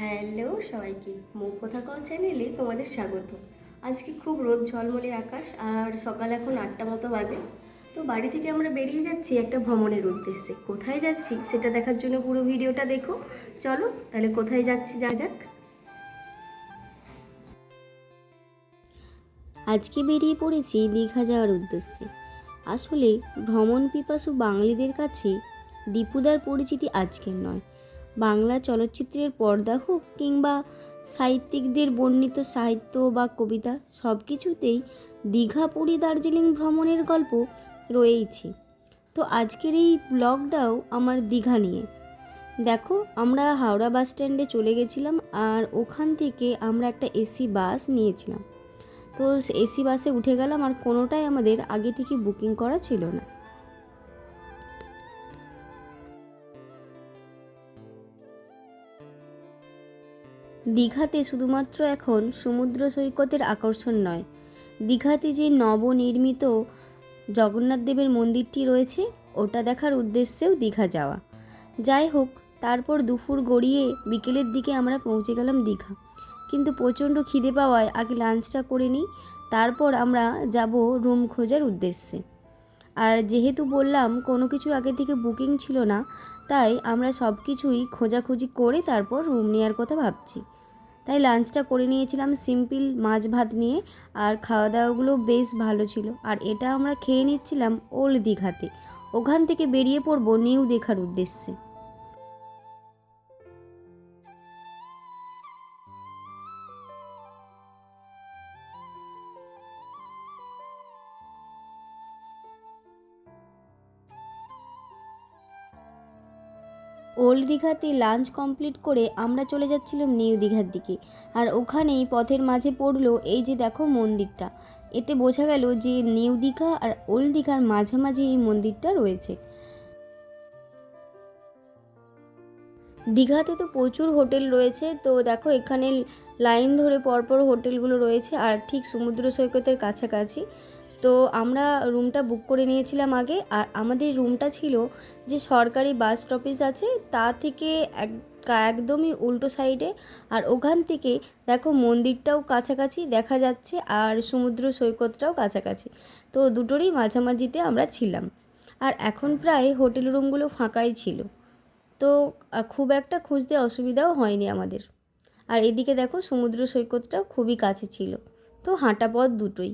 Hello সবাইকে, মুখ কথা কও চ্যানেলে তোমাদের স্বাগত। আজকে খুব রোদ ঝলমলে আকাশ, আর সকাল এখন 8টা মতো বাজে। তো বাড়ি থেকে আমরা বেরিয়ে যাচ্ছি একটা ভ্রমণের উদ্দেশ্যে। কোথায় যাচ্ছি সেটা দেখার জন্য পুরো ভিডিওটা দেখো। চলো তাহলে কোথায় যাচ্ছি যা যাক। আজকে বেরিয়ে পড়েছি দীঘা যাওয়ার উদ্দেশ্যে। আসলে ভ্রমণ পিপাসু বাঙালিদের কাছে দীপুদার পরিচিতি আজকের নয়। বাংলা চলচ্চিত্রের পর্দা হোক কিংবা সাহিত্যিকদের বর্ণিত সাহিত্য বা কবিতা, সব কিছুতেই দীঘা, পুরী, দার্জিলিং ভ্রমণের গল্প রয়েইছে। তো আজকের এই ব্লগটাও আমার দীঘা নিয়ে। দেখো, আমরা হাওড়া বাস স্ট্যান্ডে চলে গেছিলাম, আর ওখান থেকে আমরা একটা এসি বাস নিয়েছিলাম। তো এসি বাসে উঠে গেলাম, আর কোনোটাই আমাদের আগে থেকে বুকিং করা ছিল না। দীঘাতে শুধুমাত্র এখন সমুদ্র সৈকতের আকর্ষণ নয়, দীঘাতে যে নবনির্মিত জগন্নাথ দেবের মন্দিরটি রয়েছে ওটা দেখার উদ্দেশ্যেও দীঘা যাওয়া। যাই হোক, তারপর দুপুর গড়িয়ে বিকেলের দিকে আমরা পৌঁছে গেলাম দীঘা। কিন্তু প্রচণ্ড খিদে পাওয়ায় আগে লাঞ্চটা করে নিই, তারপর আমরা যাব রুম খোঁজার উদ্দেশ্যে। আর যেহেতু বললাম কোনো কিছু আগে থেকে বুকিং ছিল না, তাই আমরা সব কিছুই খোঁজাখুঁজি করে তারপর রুম নেওয়ার কথা ভাবছি। তাই লাঞ্চটা করে নিয়েছিলাম সিম্পল মাছ ভাত নিয়ে, আর খাওয়া দাওয়াগুলো বেশ ভালো ছিল। আর এটা আমরা খেয়ে নিচ্ছিলাম ওল্ড দীঘাতে। ওখান থেকে বেরিয়ে পড়বো নিউ দীঘার উদ্দেশ্যে। ওল্ড দীঘাতে লাঞ্চ কমপ্লিট করে আমরা চলে যাচ্ছিলাম নিউ দীঘার দিকে। আর ওখানেই পথের মাঝে পড়লো এই যে দেখো মন্দিরটা। এতে বোঝা গেল যে নিউ দীঘা আর ওল্ড দীঘার মাঝামাঝি এই মন্দিরটা রয়েছে। দীঘাতে তো প্রচুর হোটেল রয়েছে, তো দেখো এখানে লাইন ধরে পরপর হোটেলগুলো রয়েছে, আর ঠিক সমুদ্র সৈকতের কাছাকাছি। তো আমরা রুমটা বুক করে নিয়েছিলাম আগে, আর আমাদের রুমটা ছিল যে সরকারি বাস স্টপেজ আছে তা থেকে একদমই উল্টো সাইডে। আর ওখান থেকে দেখো মন্দিরটাও কাছাকাছি দেখা যাচ্ছে, আর সমুদ্র সৈকতটাও কাছাকাছি। তো দুটোরই মাঝামাঝিতে আমরা ছিলাম। আর এখন প্রায় হোটেল রুমগুলো ফাঁকাই ছিল, তো খুব একটা খুঁজতে অসুবিধাও হয়নি আমাদের। আর এদিকে দেখো সমুদ্র সৈকতটাও খুবই কাছে ছিল, তো হাঁটা পথ দুটোই।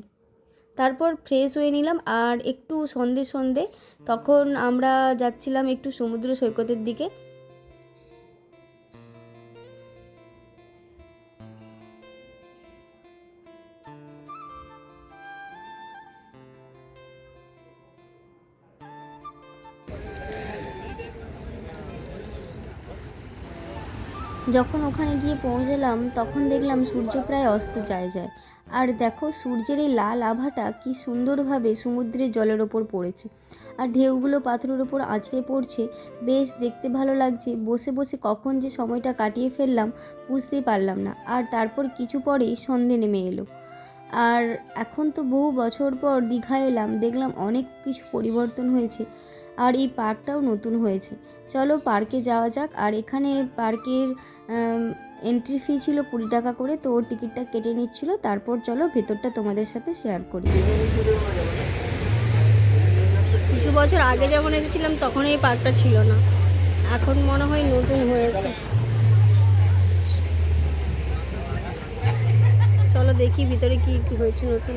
তারপর ফ্রেশ হয়ে নিলাম, আর একটু সন্ধে সন্ধে তখন আমরা যাচ্ছিলাম একটু সমুদ্র সৈকতের দিকে। যখন ওখানে গিয়ে পৌঁছলাম তখন দেখলাম সূর্য প্রায় অস্ত যায়। আর দেখো সূর্যের এই লাল আভাটা কি সুন্দরভাবে সমুদ্রের জলের ওপর পড়েছে, আর ঢেউগুলো পাথরের ওপর আছড়ে পড়ছে। বেশ দেখতে ভালো লাগছে। বসে বসে কখন যে সময়টা কাটিয়ে ফেললাম বুঝতেই পারলাম না। আর তারপর কিছু পরেই সন্ধে নেমে এলো। আর এখন তো বহু বছর পর দীঘা এলাম, দেখলাম অনেক কিছু পরিবর্তন হয়েছে, আর এই পার্কটাও নতুন হয়েছে। চলো পার্কে যাওয়া যাক। আর এখানে পার্কের এন্ট্রি ফি ছিল 20 টাকা করে, তো ওর টিকিটটা কেটে নিচ্ছিল। তারপর চলো ভেতরটা তোমাদের সাথে শেয়ার করি। কিছু বছর আগে যখন এসেছিলাম তখন এই পার্কটা ছিল না, এখন মনে হয় নতুন হয়েছে। চলো দেখি ভিতরে কি কি হয়েছে নতুন।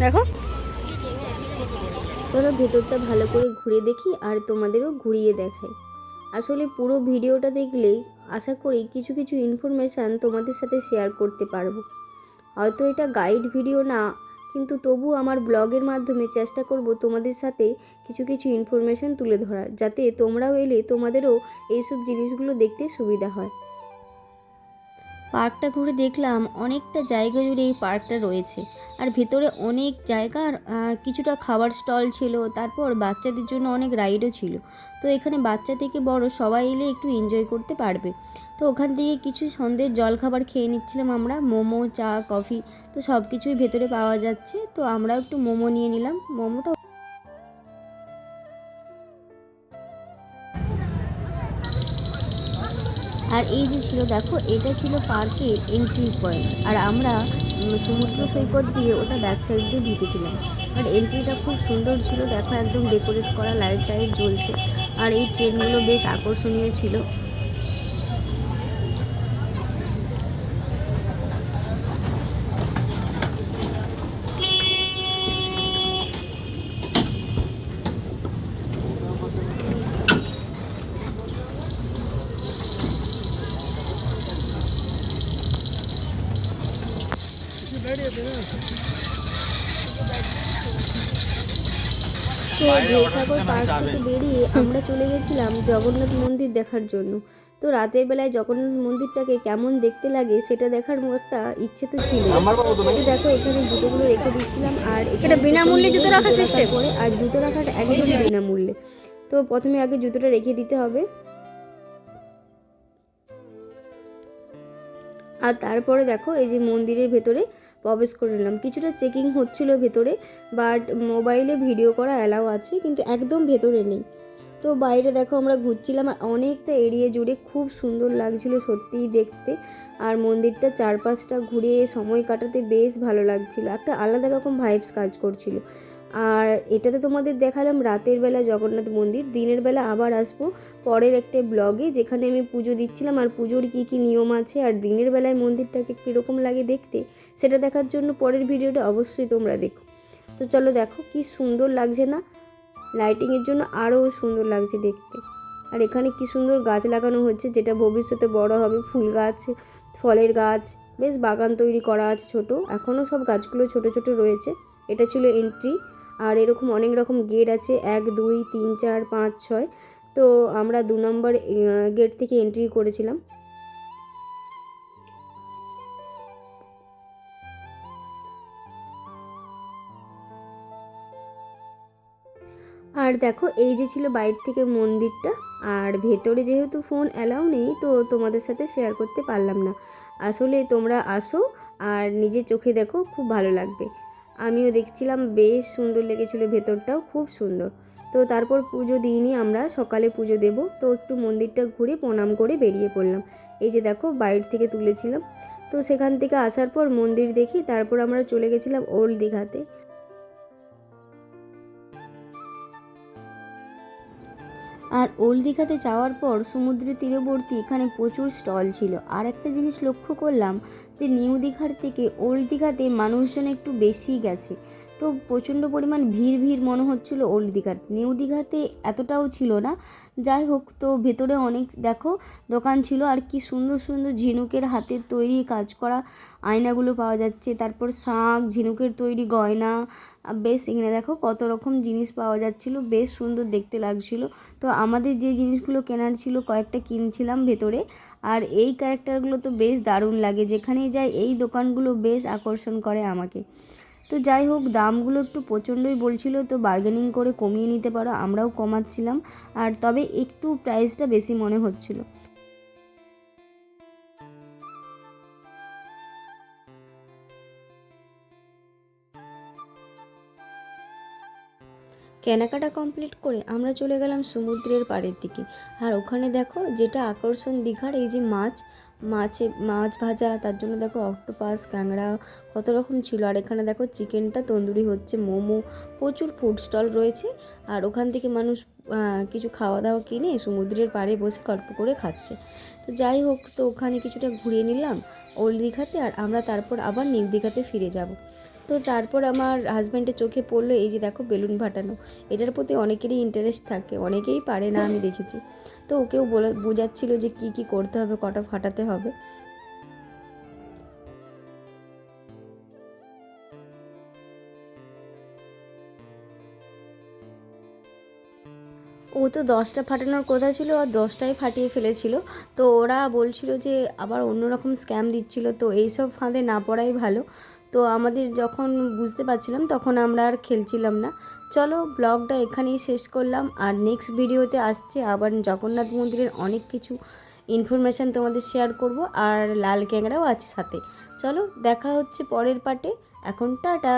দেখো, চলো ভেতরটা ভালো করে ঘুরে দেখি আর তোমাদেরও ঘুরিয়ে দেখাই। আসলে পুরো ভিডিওটা দেখলেই আশা করি কিছু কিছু ইনফরমেশান তোমাদের সাথে শেয়ার করতে পারবো। হয়তো এটা গাইড ভিডিও না, কিন্তু তবু আমার ব্লগের মাধ্যমে চেষ্টা করব তোমাদের সাথে কিছু কিছু ইনফরমেশান তুলে ধরার, যাতে তোমরাও এলে তোমাদেরও এইসব জিনিসগুলো দেখতে সুবিধা হয়। পার্কটা ঘুরে দেখলাম অনেকটা জায়গা জুড়ে এই পার্কটা রয়েছে, আর ভেতরে অনেক জায়গা, আর কিছুটা খাবার স্টল ছিল। তারপর বাচ্চাদের জন্য অনেক রাইডও ছিল। তো এখানে বাচ্চা থেকে বড় সবাই এলে একটু এনজয় করতে পারবে। তো ওখান থেকে কিছু সন্ধ্যের জলখাবার খেয়ে নিচ্ছিলাম আমরা, মোমো, চা, কফি, তো সব কিছুই ভেতরে পাওয়া যাচ্ছে। তো আমরাও একটু মোমো নিয়ে নিলাম। মোমোটা আর এই যে ছিল দেখো, এটা ছিল পার্কের এন্ট্রি পয়েন্ট, আর আমরা সমুদ্র সৈকত দিয়ে ওটা ব্যাক সাইড দিয়ে ঢুকেছিলাম। আর এন্ট্রিটা খুব সুন্দর ছিল, দেখো একদম ডেকোরেট করা, লাইট টাইট জ্বলছে, আর এই ট্রেনগুলো বেশ আকর্ষণীয় ছিল। তো জয়সাগর পার্ক থেকে বেরিয়ে আমরা চলে গেছিলাম জগন্নাথ মন্দির দেখার জন্য। তো রাতের বেলায় জগন্নাথ মন্দিরটাকে কেমন দেখতে লাগে সেটা দেখার একটা ইচ্ছে তো ছিল। তো দেখো এখানে জুতোগুলো রেখে দিচ্ছিলাম, আর এটা বিনামূল্যে জুতো রাখার সিস্টেম করে, আর জুতো রাখাটা একদম বিনামূল্যে। তো প্রথমে আগে জুতোটা রেখে দিতে হবে, আর তারপরে দেখো এই যে মন্দিরের ভেতরে প্রবেশ করে নিলাম। কিছুটা চেকিং হচ্ছিল ভেতরে, বাট মোবাইলে ভিডিও করা অ্যালাউ আছে, কিন্তু একদম ভেতরে নেই। তো বাইরে দেখো আমরা ঘুরছিলাম, আর অনেকটা এরিয়া জুড়ে খুব সুন্দর লাগছিল সত্যিই দেখতে, আর মন্দিরটা চারপাশটা ঘুরে সময় কাটাতে বেশ ভালো লাগছিল, একটা আলাদা রকম ভাইবস কাজ করছিল। আর এটাতে তোমাদের দেখালাম রাতের বেলা জগন্নাথ মন্দির। দিনের বেলা আবার আসবো পরের একটা ব্লগে, যেখানে আমি পুজো দিচ্ছিলাম আর পুজোর কী কী নিয়ম আছে, আর দিনের বেলায় মন্দিরটাকে কীরকম লাগে দেখতে, সেটা দেখার জন্য পরের ভিডিওটা অবশ্যই তোমরা দেখো। তো চলো দেখো কি সুন্দর লাগছে না, লাইটিংয়ের জন্য আরও সুন্দর লাগছে দেখতে। আর এখানে কি সুন্দর গাছ লাগানো হচ্ছে, যেটা ভবিষ্যতে বড় হবে, ফুল গাছ, ফলের গাছ, বেশ বাগান তৈরি করা আছে ছোট, এখনও সব গাছগুলো ছোট ছোট রয়েছে। এটা ছিল এন্ট্রি, আর এরকম অনেক রকম গেট আছে, 1 2 3 4 5 6। তো আমরা 2 নম্বর গেট থেকে এন্ট্রি করেছিলাম। আর দেখো এই যে ছিল বাইরে থেকে মন্দিরটা, আর ভেতরে যেহেতু ফোন অ্যালাউ নেই, তো তোমাদের সাথে শেয়ার করতে পারলাম না। আসলে তোমরা আসো আর নিজের চোখে দেখো, খুব ভালো লাগবে। আমিও দেখছিলাম, বেশ সুন্দর লেগেছিলো, ভেতরটাও খুব সুন্দর। তো তারপর পুজো দিইনি, আমরা সকালে পুজো দেব, তো একটু মন্দিরটা ঘুরে প্রণাম করে বেরিয়ে পড়লাম। এই যে দেখো বাইরে থেকে তুলেছিলাম। তো সেখান থেকে আসার পর মন্দির দেখি, তারপর আমরা চলে গেছিলাম ওল্ড দীঘাতে। আর ওল্ড দীঘাতে যাওয়ার পর সমুদ্র তীরবর্তী এখানে প্রচুর স্টল ছিল। আর একটা জিনিস লক্ষ্য করলাম যে নিউ দীঘার থেকে ওল্ড দীঘাতে মানুষজন একটু বেশি গেছে, তো প্রচণ্ড পরিমাণ ভিড় ভিড় মনে হচ্ছিলো ওল্ড দীঘার। নিউ দীঘাতে এতটাও ছিল না। যাই হোক, তো ভেতরে অনেক দেখো দোকান ছিল, আর কি সুন্দর সুন্দর ঝিনুকের হাতের তৈরি কাজ করা আয়নাগুলো পাওয়া যাচ্ছে, তারপর শাঁখ, ঝিনুকের তৈরি গয়না, বেশ এখানে দেখো কত রকম জিনিস পাওয়া যাচ্ছিলো, বেশ সুন্দর দেখতে লাগছিল। তো আমাদের যে জিনিসগুলো কেনার ছিল কয়েকটা কিনছিলাম ভেতরে। আর এই ক্যারেক্টারগুলো তো বেশ দারুণ লাগে, যেখানেই যাই এই দোকানগুলো বেশ আকর্ষণ করে আমাকে। তো যাই হোক, দামগুলো একটু প্রচণ্ডই বলছিল, তো বার্গেনিং করে কমিয়ে নিতে পারো, আমরাও কমাচ্ছিলাম, আর তবে একটু প্রাইসটা বেশি মনে হচ্ছিল। কেনাকাটা কমপ্লিট করে আমরা চলে গেলাম সমুদ্রের পাড়ের দিকে। আর ওখানে দেখো যেটা আকর্ষণ দীঘার, এই যে মাছ ভাজা, তার জন্য দেখো অক্টোপাস, ক্যাংড়া, কত রকম ছিল। আর এখানে দেখো চিকেনটা তন্দুরি হচ্ছে, মোমো, প্রচুর ফুড স্টল রয়েছে। আর ওখান থেকে মানুষ কিছু খাওয়া দাওয়া কিনে সমুদ্রের পাড়ে বসে গল্প করে খাচ্ছে। তো যাই হোক, তো ওখানে কিছুটা ঘুরিয়ে নিলাম ওল্ড দীঘাতে, আর আমরা তারপর আবার নিউ দীঘাতে ফিরে যাব। তো তারপর আমার হাজব্যান্ডের চোখে পড়লো এই যে দেখো বেলুন ফাটানো, এটার প্রতি অনেকেরই ইন্টারেস্ট থাকে, অনেকেই পারে না আমি দেখেছি। তো ওকেও বোঝাচ্ছিল যে কি কি করতে হবে, কটা ফাটাতে হবে। ও তো 10টা ফাটানোর কথা ছিল, আর 10টাই ফাটিয়ে ফেলেছিল। তো ওরা বলছিল যে আবার অন্যরকম স্ক্যাম দিচ্ছিল, তো এইসব ফাঁদে না পড়াই ভালো। তো আমাদের যখন বুঝতে পারছিলাম তখন আমরা আর খেলছিলাম না। চলো ব্লগটা এখানেই শেষ করলাম, আর নেক্সট ভিডিওতে আসছে আবার জগন্নাথ মন্দিরের অনেক কিছু ইনফরমেশান তোমাদের শেয়ার করব, আর লাল ক্যাংড়াও আছে সাথে। চলো দেখা হচ্ছে পরের পার্টে, এখন টাটা।